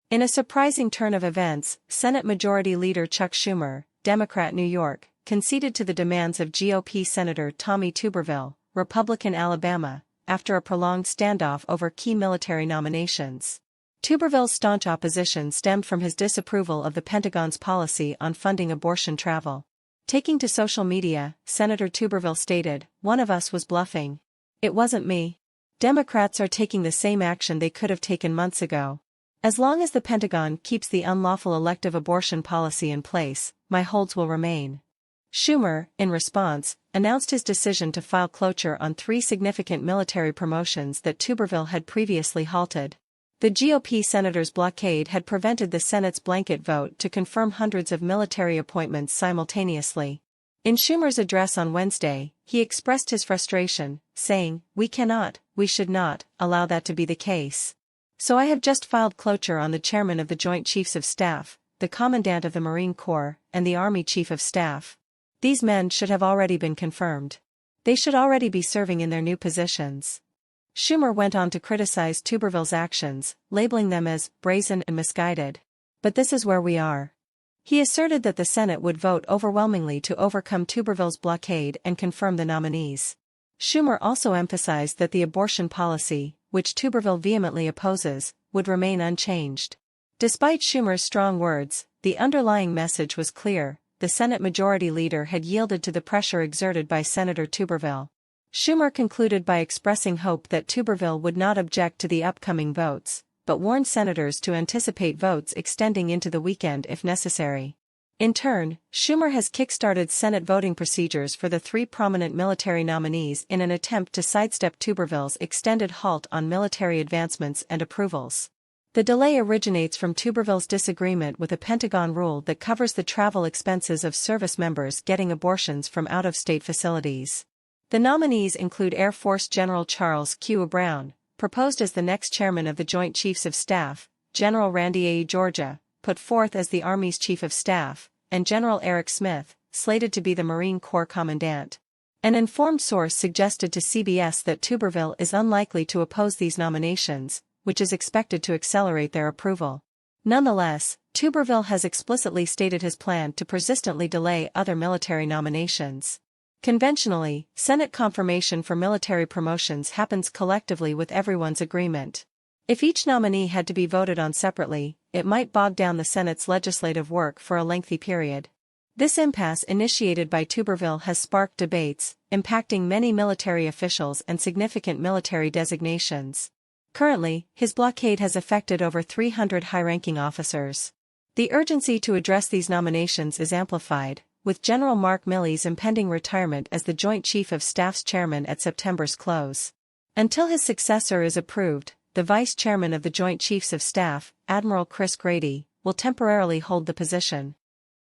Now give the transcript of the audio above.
In a surprising turn of events, Senate Majority Leader Chuck Schumer, Democrat New York, conceded to the demands of GOP Senator Tommy Tuberville, Republican Alabama, after a prolonged standoff over key military nominations. Tuberville's staunch opposition stemmed from his disapproval of the Pentagon's policy on funding abortion travel. Taking to social media, Senator Tuberville stated, "One of us was bluffing. It wasn't me. Democrats are taking the same action they could have taken months ago. As long as the Pentagon keeps the unlawful elective abortion policy in place, my holds will remain." Schumer, in response, announced his decision to file cloture on 3 significant military promotions that Tuberville had previously halted. The GOP senator's blockade had prevented the Senate's blanket vote to confirm hundreds of military appointments simultaneously. In Schumer's address on Wednesday, he expressed his frustration, saying, "We cannot, we should not, allow that to be the case. So I have just filed cloture on the chairman of the Joint Chiefs of Staff, the Commandant of the Marine Corps, and the Army Chief of Staff. These men should have already been confirmed. They should already be serving in their new positions." Schumer went on to criticize Tuberville's actions, labeling them as brazen and misguided. "But this is where we are." He asserted that the Senate would vote overwhelmingly to overcome Tuberville's blockade and confirm the nominees. Schumer also emphasized that the abortion policy, which Tuberville vehemently opposes, would remain unchanged. Despite Schumer's strong words, the underlying message was clear: the Senate Majority Leader had yielded to the pressure exerted by Senator Tuberville. Schumer concluded by expressing hope that Tuberville would not object to the upcoming votes, but warned senators to anticipate votes extending into the weekend if necessary. In turn, Schumer has kick-started Senate voting procedures for the 3 prominent military nominees in an attempt to sidestep Tuberville's extended halt on military advancements and approvals. The delay originates from Tuberville's disagreement with a Pentagon rule that covers the travel expenses of service members getting abortions from out-of-state facilities. The nominees include Air Force General Charles Q. Brown, proposed as the next chairman of the Joint Chiefs of Staff, General Randy A. Georgia, put forth as the Army's Chief of Staff, and General Eric Smith, slated to be the Marine Corps Commandant. An informed source suggested to CBS that Tuberville is unlikely to oppose these nominations, which is expected to accelerate their approval. Nonetheless, Tuberville has explicitly stated his plan to persistently delay other military nominations. Conventionally, Senate confirmation for military promotions happens collectively with everyone's agreement. If each nominee had to be voted on separately, it might bog down the Senate's legislative work for a lengthy period. This impasse initiated by Tuberville has sparked debates, impacting many military officials and significant military designations. Currently, his blockade has affected over 300 high-ranking officers. The urgency to address these nominations is amplified, with General Mark Milley's impending retirement as the Joint Chief of Staff's chairman at September's close. Until his successor is approved, the Vice Chairman of the Joint Chiefs of Staff, Admiral Chris Grady, will temporarily hold the position.